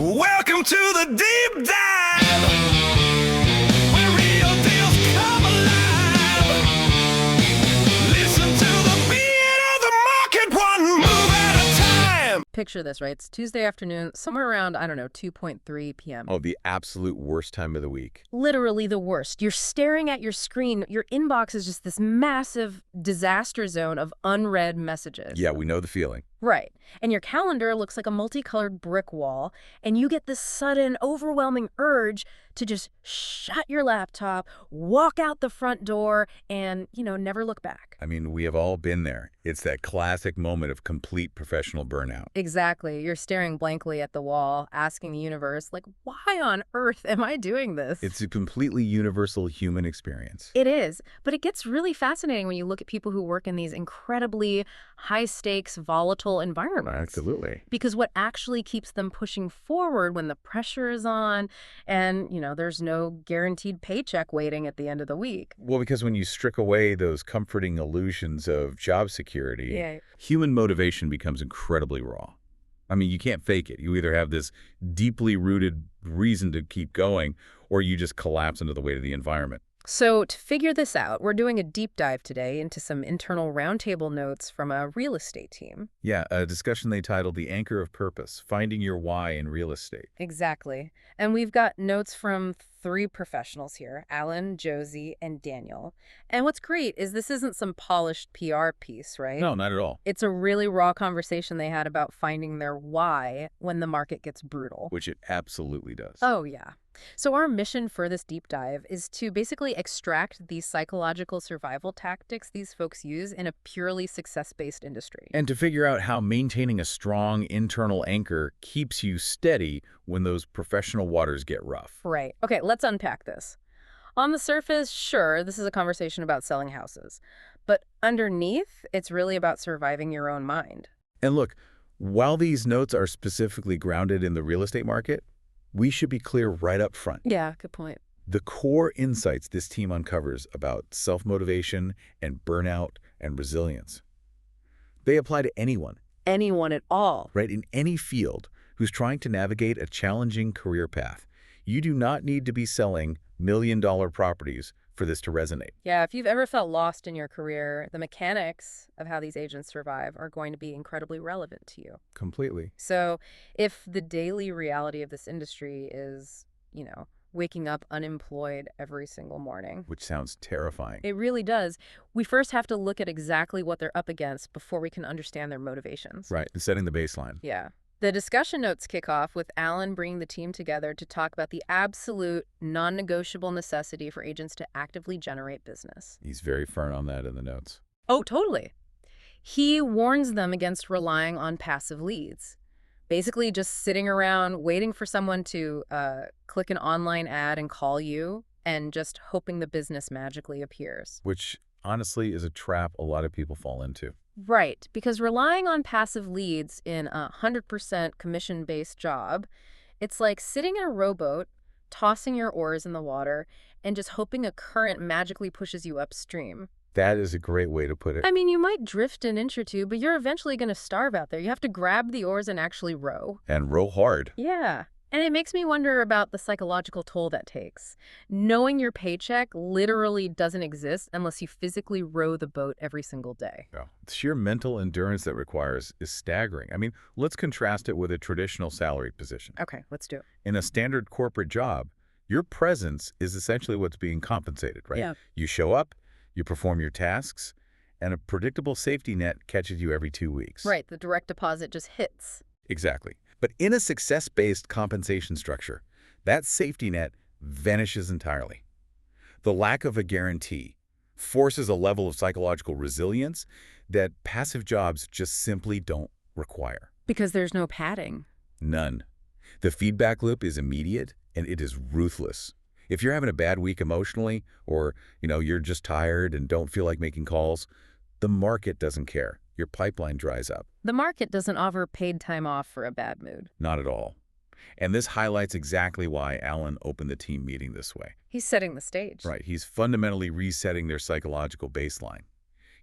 Welcome to the deep dive, where real deals come alive. Listen to the beat of the market, one move at a time. Picture this, right? It's Tuesday afternoon, somewhere around, 2:3 p.m. Oh, the absolute worst time of the week. Literally the worst. You're staring at your screen. Your inbox is just this massive disaster zone of unread messages. Yeah, we know the feeling. Right. And your calendar looks like a multicolored brick wall, and you get this sudden, overwhelming urge to just shut your laptop, walk out the front door, and, never look back. I mean, we have all been there. It's that classic moment of complete professional burnout. Exactly. You're staring blankly at the wall, asking the universe, why on earth am I doing this? It's a completely universal human experience. It is, but it gets really fascinating when you look at people who work in these incredibly high-stakes, volatile environments. Absolutely. Because what actually keeps them pushing forward when the pressure is on and, there's no guaranteed paycheck waiting at the end of the week. Well, because when you strip away those comforting illusions of job security, Yeah. human motivation becomes incredibly raw. I mean, you can't fake it. You either have this deeply rooted reason to keep going, or you just collapse under the weight of the environment. So to figure this out, we're doing a deep dive today into some internal roundtable notes from a real estate team. Yeah, a discussion they titled The Anchor of Purpose, Finding Your Why in Real Estate. Exactly. And we've got notes from 3 professionals here, Alan, Josie, and Daniel. And what's great is this isn't some polished PR piece, right? No, not at all. It's a really raw conversation they had about finding their why when the market gets brutal. Which it absolutely does. Oh, yeah. So our mission for this deep dive is to basically extract these psychological survival tactics these folks use in a purely success-based industry. And to figure out how maintaining a strong internal anchor keeps you steady when those professional waters get rough. Right. Okay, let's unpack this. On the surface, sure, this is a conversation about selling houses. But underneath, it's really about surviving your own mind. And look, while these notes are specifically grounded in the real estate market, we should be clear right up front. Yeah, good point. The core insights this team uncovers about self-motivation and burnout and resilience, they apply to anyone. Anyone at all. Right, in any field who's trying to navigate a challenging career path. You do not need to be selling million-dollar properties for this to resonate. Yeah, if you've ever felt lost in your career, the mechanics of how these agents survive are going to be incredibly relevant to you. Completely. So if the daily reality of this industry is, waking up unemployed every single morning. Which sounds terrifying. It really does. We first have to look at exactly what they're up against before we can understand their motivations. Right, and setting the baseline. Yeah. The discussion notes kick off with Alan bringing the team together to talk about the absolute non-negotiable necessity for agents to actively generate business. He's very firm on that in the notes. Oh, totally. He warns them against relying on passive leads. Basically just sitting around waiting for someone to click an online ad and call you and just hoping the business magically appears. Which, honestly, is a trap a lot of people fall into. Right, because relying on passive leads in a 100% commission-based job, it's like sitting in a rowboat, tossing your oars in the water, and just hoping a current magically pushes you upstream. That is a great way to put it. I mean, you might drift an inch or two, but you're eventually going to starve out there. You have to grab the oars and actually row. And row hard. Yeah. And it makes me wonder about the psychological toll that takes. Knowing your paycheck literally doesn't exist unless you physically row the boat every single day. Yeah. The sheer mental endurance that requires is staggering. I mean, let's contrast it with a traditional salaried position. Okay, let's do it. In a standard corporate job, your presence is essentially what's being compensated, right? Yeah. You show up, you perform your tasks, and a predictable safety net catches you every 2 weeks. Right, the direct deposit just hits. Exactly. But in a success-based compensation structure, that safety net vanishes entirely. The lack of a guarantee forces a level of psychological resilience that passive jobs just simply don't require. Because there's no padding. None. The feedback loop is immediate, and it is ruthless. If you're having a bad week emotionally, or you're just tired and don't feel like making calls, the market doesn't care. Your pipeline dries up. The market doesn't offer paid time off for a bad mood. Not at all. And this highlights exactly why Alan opened the team meeting this way. He's setting the stage. Right. He's fundamentally resetting their psychological baseline.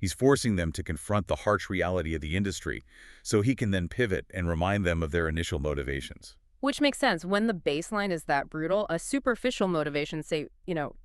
He's forcing them to confront the harsh reality of the industry so he can then pivot and remind them of their initial motivations. Which makes sense. When the baseline is that brutal, a superficial motivation, say,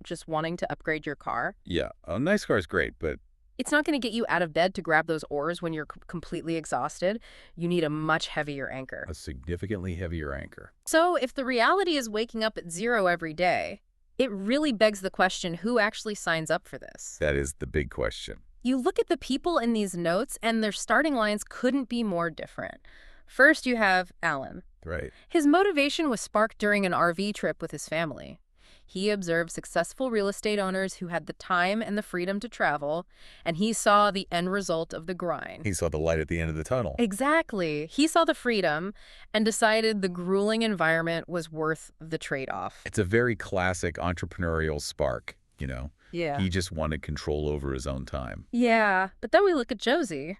just wanting to upgrade your car, Yeah, a nice car is great, but it's not going to get you out of bed to grab those oars when you're completely exhausted. You need a much heavier anchor. a significantly heavier anchor. So if the reality is waking up at 0 every day, it really begs the question, who actually signs up for this? That is the big question. You look at the people in these notes, and their starting lines couldn't be more different. First, you have Alan. Right. His motivation was sparked during an RV trip with his family. He observed successful real estate owners who had the time and the freedom to travel, and he saw the end result of the grind. He saw the light at the end of the tunnel. Exactly. He saw the freedom and decided the grueling environment was worth the trade-off. It's a very classic entrepreneurial spark, Yeah. He just wanted control over his own time. Yeah, but then we look at Josie,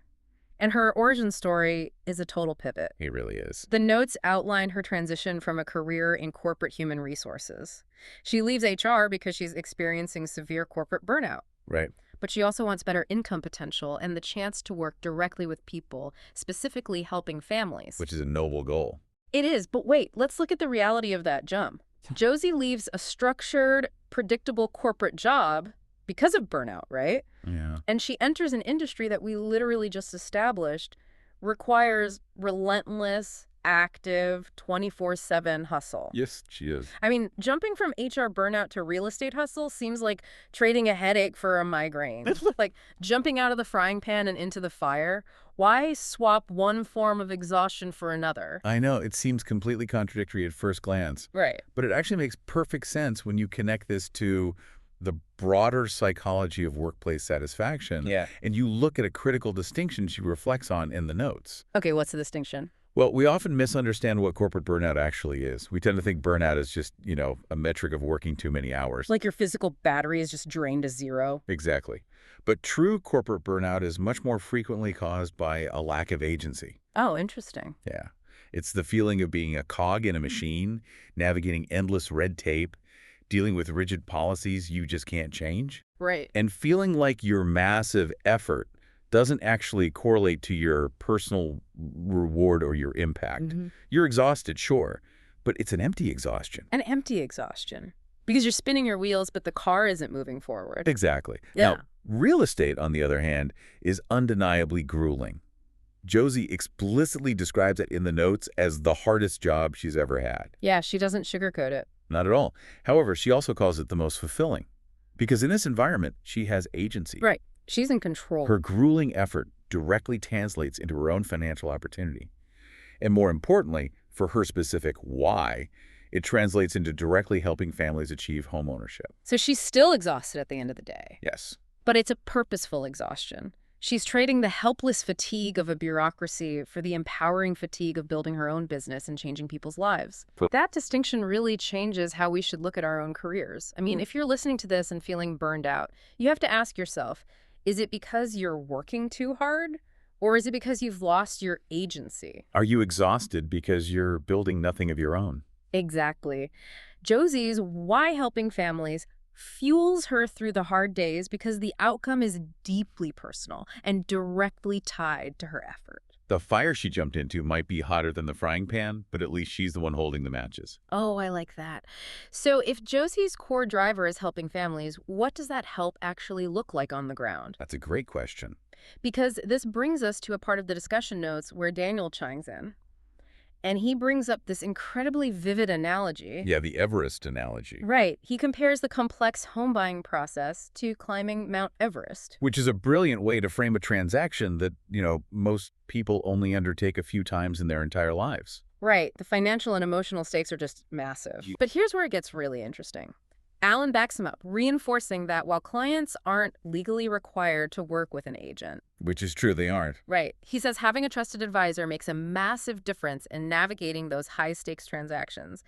and her origin story is a total pivot. He really is. The notes outline her transition from a career in corporate human resources. She leaves HR because she's experiencing severe corporate burnout. Right. But she also wants better income potential and the chance to work directly with people, specifically helping families. Which is a noble goal. It is, but wait, let's look at the reality of that jump. Josie leaves a structured, predictable corporate job because of burnout, right? Yeah. And she enters an industry that we literally just established requires relentless, active, 24/7 hustle. Yes, she is. I mean, jumping from HR burnout to real estate hustle seems like trading a headache for a migraine. Like jumping out of the frying pan and into the fire. Why swap one form of exhaustion for another? I know, it seems completely contradictory at first glance. Right. But it actually makes perfect sense when you connect this to the broader psychology of workplace satisfaction. Yeah. And you look at a critical distinction she reflects on in the notes. Okay, what's the distinction? Well, we often misunderstand what corporate burnout actually is. We tend to think burnout is just, a metric of working too many hours. Like your physical battery is just drained to zero? Exactly. But true corporate burnout is much more frequently caused by a lack of agency. Oh, interesting. Yeah. It's the feeling of being a cog in a machine, navigating endless red tape, dealing with rigid policies you just can't change, Right. and feeling like your massive effort doesn't actually correlate to your personal reward or your impact. You're exhausted, sure, but it's an empty exhaustion. An empty exhaustion. Because you're spinning your wheels, but the car isn't moving forward. Exactly. Yeah. Now, real estate, on the other hand, is undeniably grueling. Josie explicitly describes it in the notes as the hardest job she's ever had. Yeah, she doesn't sugarcoat it. Not at all. However, she also calls it the most fulfilling. Because in this environment, she has agency. Right. She's in control. Her grueling effort directly translates into her own financial opportunity. And more importantly, for her specific why, it translates into directly helping families achieve home ownership. So she's still exhausted at the end of the day. Yes. But it's a purposeful exhaustion. She's trading the helpless fatigue of a bureaucracy for the empowering fatigue of building her own business and changing people's lives. That distinction really changes how we should look at our own careers. I mean, if you're listening to this and feeling burned out, you have to ask yourself, is it because you're working too hard? Or is it because you've lost your agency? Are you exhausted because you're building nothing of your own? Exactly. Josie's why helping families fuels her through the hard days because the outcome is deeply personal and directly tied to her effort. The fire she jumped into might be hotter than the frying pan, but at least she's the one holding the matches. Oh, I like that. So if Josie's core driver is helping families, what does that help actually look like on the ground? That's a great question. Because this brings us to a part of the discussion notes where Daniel chimes in. And he brings up this incredibly vivid analogy. Yeah, the Everest analogy. Right. He compares the complex home buying process to climbing Mount Everest. Which is a brilliant way to frame a transaction that, most people only undertake a few times in their entire lives. Right. The financial and emotional stakes are just massive. But here's where it gets really interesting. Alan backs him up, reinforcing that while clients aren't legally required to work with an agent. Which is true, they aren't. Right. He says having a trusted advisor makes a massive difference in navigating those high-stakes transactions.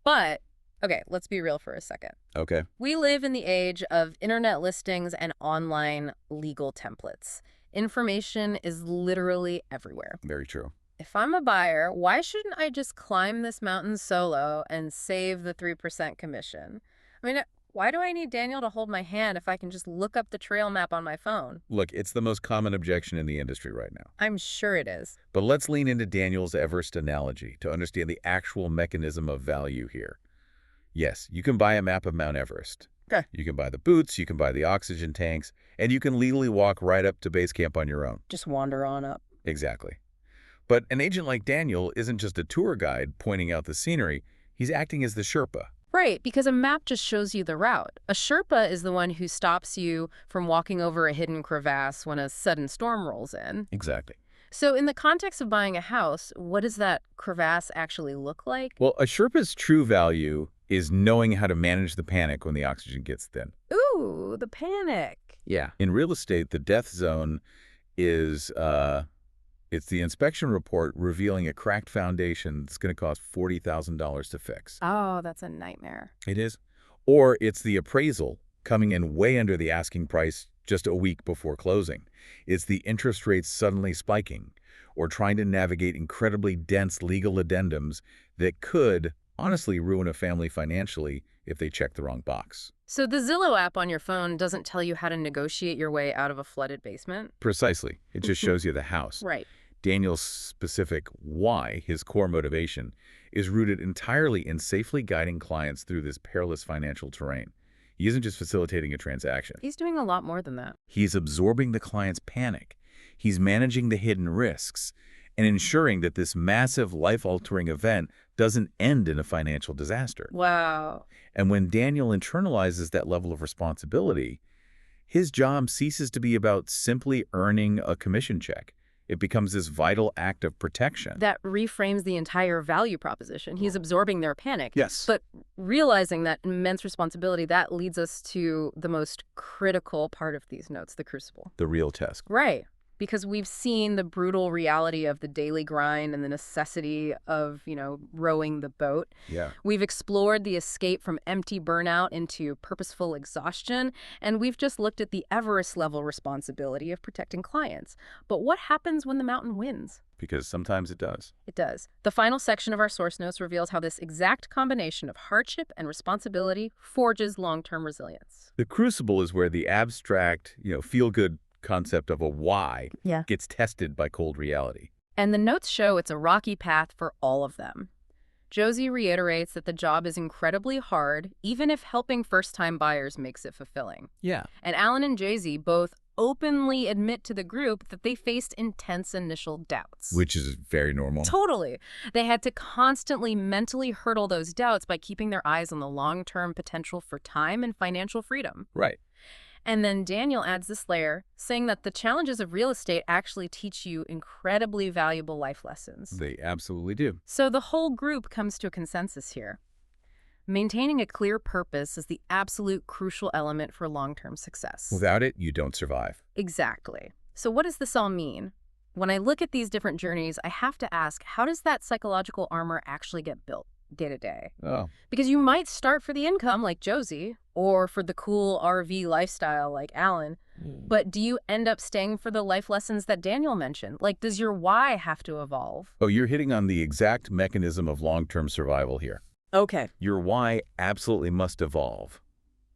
But, okay, let's be real for a second. Okay. We live in the age of internet listings and online legal templates. Information is literally everywhere. Very true. If I'm a buyer, why shouldn't I just climb this mountain solo and save the 3% commission? I mean, Why do I need Daniel to hold my hand if I can just look up the trail map on my phone? Look, it's the most common objection in the industry right now. I'm sure it is. But let's lean into Daniel's Everest analogy to understand the actual mechanism of value here. Yes, you can buy a map of Mount Everest. Okay. You can buy the boots, you can buy the oxygen tanks, and you can legally walk right up to base camp on your own. Just wander on up. Exactly. But an agent like Daniel isn't just a tour guide pointing out the scenery, he's acting as the Sherpa. Right, because a map just shows you the route. A Sherpa is the one who stops you from walking over a hidden crevasse when a sudden storm rolls in. Exactly. So in the context of buying a house, what does that crevasse actually look like? Well, a Sherpa's true value is knowing how to manage the panic when the oxygen gets thin. Ooh, the panic. Yeah. In real estate, the death zone is it's the inspection report revealing a cracked foundation that's going to cost $40,000 to fix. Oh, that's a nightmare. It is. Or it's the appraisal coming in way under the asking price just a week before closing. It's the interest rates suddenly spiking, or trying to navigate incredibly dense legal addendums that could honestly ruin a family financially if they check the wrong box. So the Zillow app on your phone doesn't tell you how to negotiate your way out of a flooded basement? Precisely. It just shows you the house. Right. Daniel's specific why, his core motivation, is rooted entirely in safely guiding clients through this perilous financial terrain. He isn't just facilitating a transaction. He's doing a lot more than that. He's absorbing the client's panic. He's managing the hidden risks and ensuring that this massive life-altering event doesn't end in a financial disaster. Wow. And when Daniel internalizes that level of responsibility, his job ceases to be about simply earning a commission check. It becomes this vital act of protection. That reframes the entire value proposition. He's absorbing their panic. Yes. But realizing that immense responsibility, that leads us to the most critical part of these notes, the crucible. The real test. Right. Because we've seen the brutal reality of the daily grind and the necessity of, rowing the boat. Yeah. We've explored the escape from empty burnout into purposeful exhaustion, and we've just looked at the Everest-level responsibility of protecting clients. But what happens when the mountain wins? Because sometimes it does. It does. The final section of our source notes reveals how this exact combination of hardship and responsibility forges long-term resilience. The crucible is where the abstract, feel-good concept of a why gets tested by cold reality. And the notes show it's a rocky path for all of them. Josie reiterates that the job is incredibly hard, even if helping first-time buyers makes it fulfilling. Yeah. And Alan and Josie both openly admit to the group that they faced intense initial doubts. Which is very normal. Totally. They had to constantly mentally hurdle those doubts by keeping their eyes on the long-term potential for time and financial freedom. Right. And then Daniel adds this layer, saying that the challenges of real estate actually teach you incredibly valuable life lessons. They absolutely do. So the whole group comes to a consensus here. Maintaining a clear purpose is the absolute crucial element for long-term success. Without it, you don't survive. Exactly. So what does this all mean? When I look at these different journeys, I have to ask, how does that psychological armor actually get built day to day? Oh. Because you might start for the income like Josie, or for the cool RV lifestyle like Alan, but do you end up staying for the life lessons that Daniel mentioned? Like, does your why have to evolve? Oh, you're hitting on the exact mechanism of long-term survival here. Okay. Your why absolutely must evolve.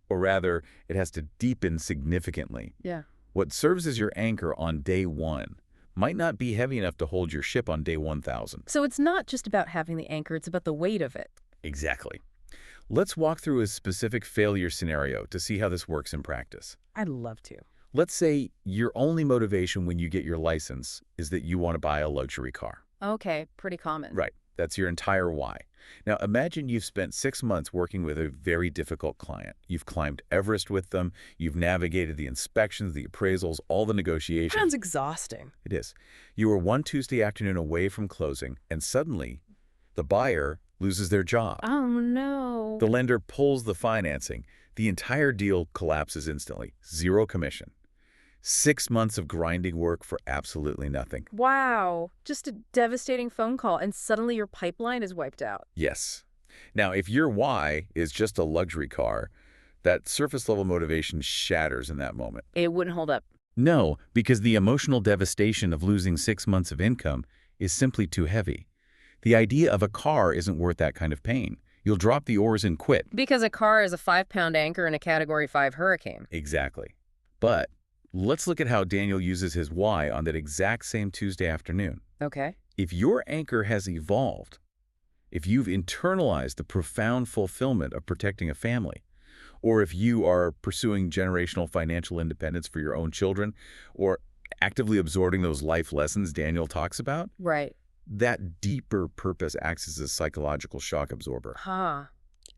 Or rather, it has to deepen significantly. Yeah. What serves as your anchor on day one might not be heavy enough to hold your ship on day 1,000. So it's not just about having the anchor, it's about the weight of it. Exactly. Let's walk through a specific failure scenario to see how this works in practice. I'd love to. Let's say your only motivation when you get your license is that you want to buy a luxury car. Okay, pretty common. Right. That's your entire why. Now, imagine you've spent 6 months working with a very difficult client. You've climbed Everest with them. You've navigated the inspections, the appraisals, all the negotiations. Sounds exhausting. It is. You were one Tuesday afternoon away from closing, and suddenly the buyer loses their job. Oh, no. The lender pulls the financing. The entire deal collapses instantly. Zero commission. 6 months of grinding work for absolutely nothing. Wow. Just a devastating phone call, and suddenly your pipeline is wiped out. Yes. Now, if your why is just a luxury car, that surface-level motivation shatters in that moment. It wouldn't hold up. No, because the emotional devastation of losing 6 months of income is simply too heavy. The idea of a car isn't worth that kind of pain. You'll drop the oars and quit. Because a car is a 5-pound anchor in a Category 5 hurricane. Exactly. But let's look at how Daniel uses his why on that exact same Tuesday afternoon. Okay. If your anchor has evolved, if you've internalized the profound fulfillment of protecting a family, or if you are pursuing generational financial independence for your own children, or actively absorbing those life lessons Daniel talks about, Right. that deeper purpose acts as a psychological shock absorber. Huh.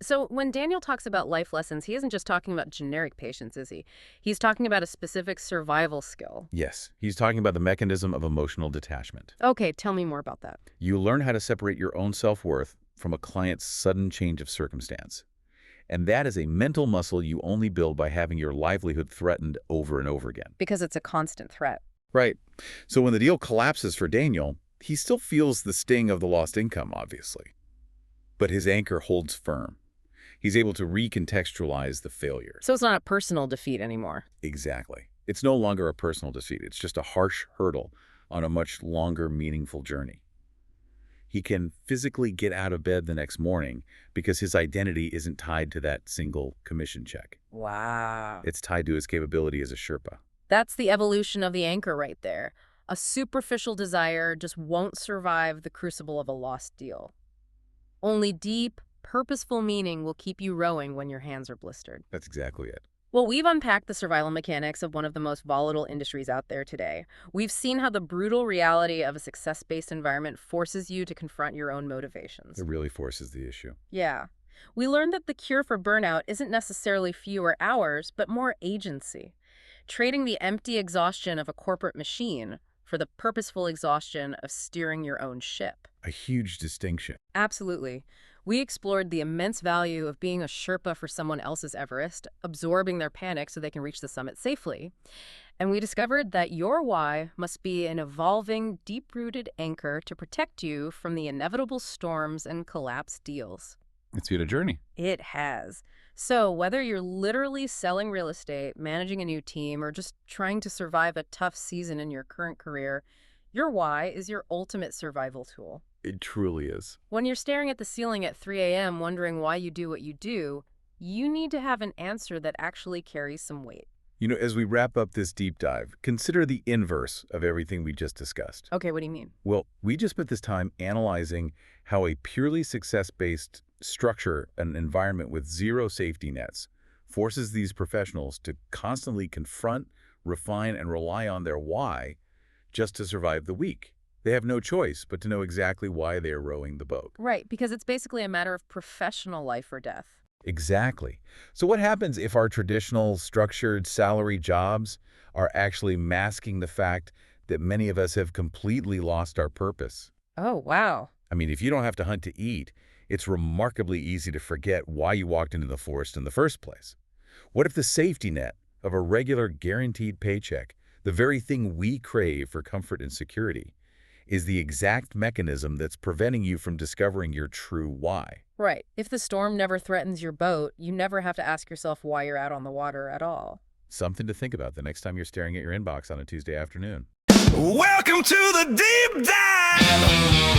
So when Daniel talks about life lessons, he isn't just talking about generic patience, is he? He's talking about a specific survival skill. Yes, he's talking about the mechanism of emotional detachment. Okay, tell me more about that. You learn how to separate your own self-worth from a client's sudden change of circumstance. And that is a mental muscle you only build by having your livelihood threatened over and over again. Because it's a constant threat. Right. So when the deal collapses for Daniel, he still feels the sting of the lost income, obviously. But his anchor holds firm. He's able to recontextualize the failure. So it's not a personal defeat anymore. Exactly. It's no longer a personal defeat. It's just a harsh hurdle on a much longer, meaningful journey. He can physically get out of bed the next morning because his identity isn't tied to that single commission check. Wow. It's tied to his capability as a Sherpa. That's the evolution of the anchor right there. A superficial desire just won't survive the crucible of a lost deal. Only deep, purposeful meaning will keep you rowing when your hands are blistered. That's exactly it. Well, we've unpacked the survival mechanics of one of the most volatile industries out there today. We've seen how the brutal reality of a success-based environment forces you to confront your own motivations. It really forces the issue. Yeah. We learned that the cure for burnout isn't necessarily fewer hours, but more agency. Trading the empty exhaustion of a corporate machine for the purposeful exhaustion of steering your own ship. A huge distinction. Absolutely. We explored the immense value of being a Sherpa for someone else's Everest, absorbing their panic so they can reach the summit safely. And we discovered that your why must be an evolving, deep-rooted anchor to protect you from the inevitable storms and collapsed deals. It's been a journey. It has. So whether you're literally selling real estate, managing a new team, or just trying to survive a tough season in your current career, your why is your ultimate survival tool. It truly is. When you're staring at the ceiling at 3 a.m. wondering why you do what you do, you need to have an answer that actually carries some weight. You know, as we wrap up this deep dive, consider the inverse of everything we just discussed. Okay, what do you mean? Well, we just spent this time analyzing how a purely success-based structure, an environment with zero safety nets, forces these professionals to constantly confront, refine, and rely on their why just to survive the week. They have no choice but to know exactly why they are rowing the boat. Right, because it's basically a matter of professional life or death. Exactly. So what happens if our traditional structured salary jobs are actually masking the fact that many of us have completely lost our purpose? Oh, wow. I mean, if you don't have to hunt to eat, it's remarkably easy to forget why you walked into the forest in the first place. What if the safety net of a regular guaranteed paycheck, the very thing we crave for comfort and security, is the exact mechanism that's preventing you from discovering your true why? Right. If the storm never threatens your boat, you never have to ask yourself why you're out on the water at all. Something to think about the next time you're staring at your inbox on a Tuesday afternoon. Welcome to the deep dive.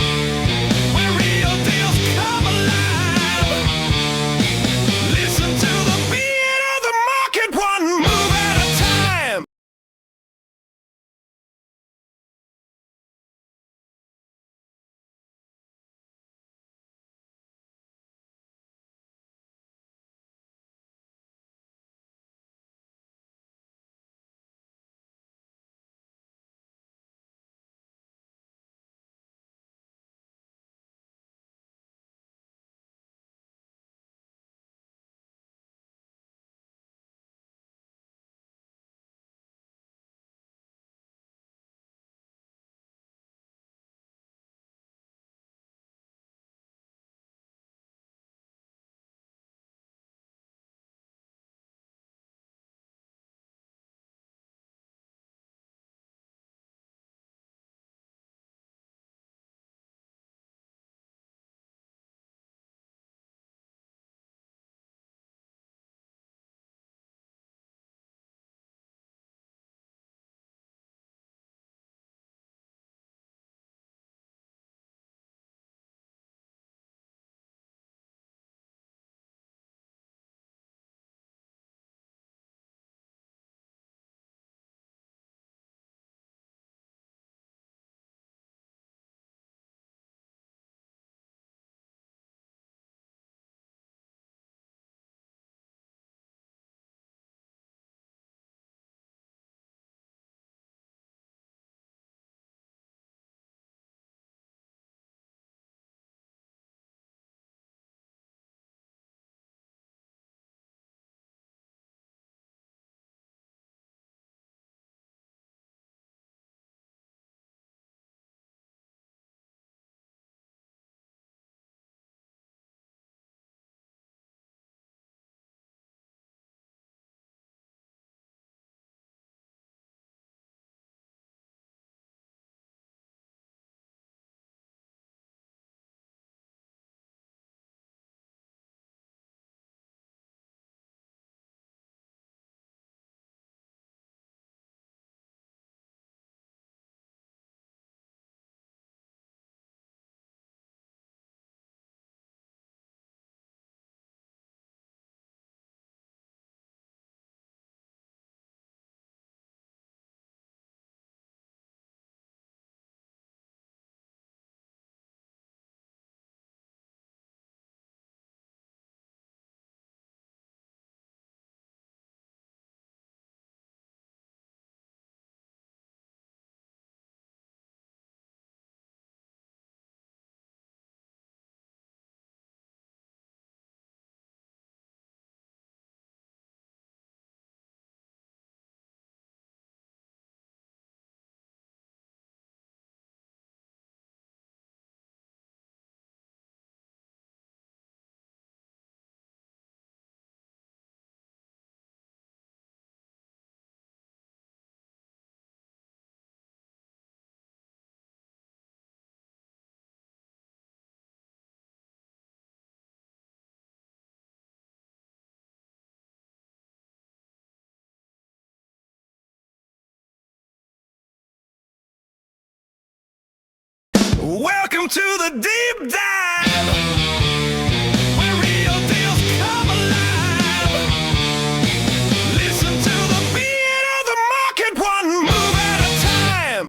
Welcome to the deep dive.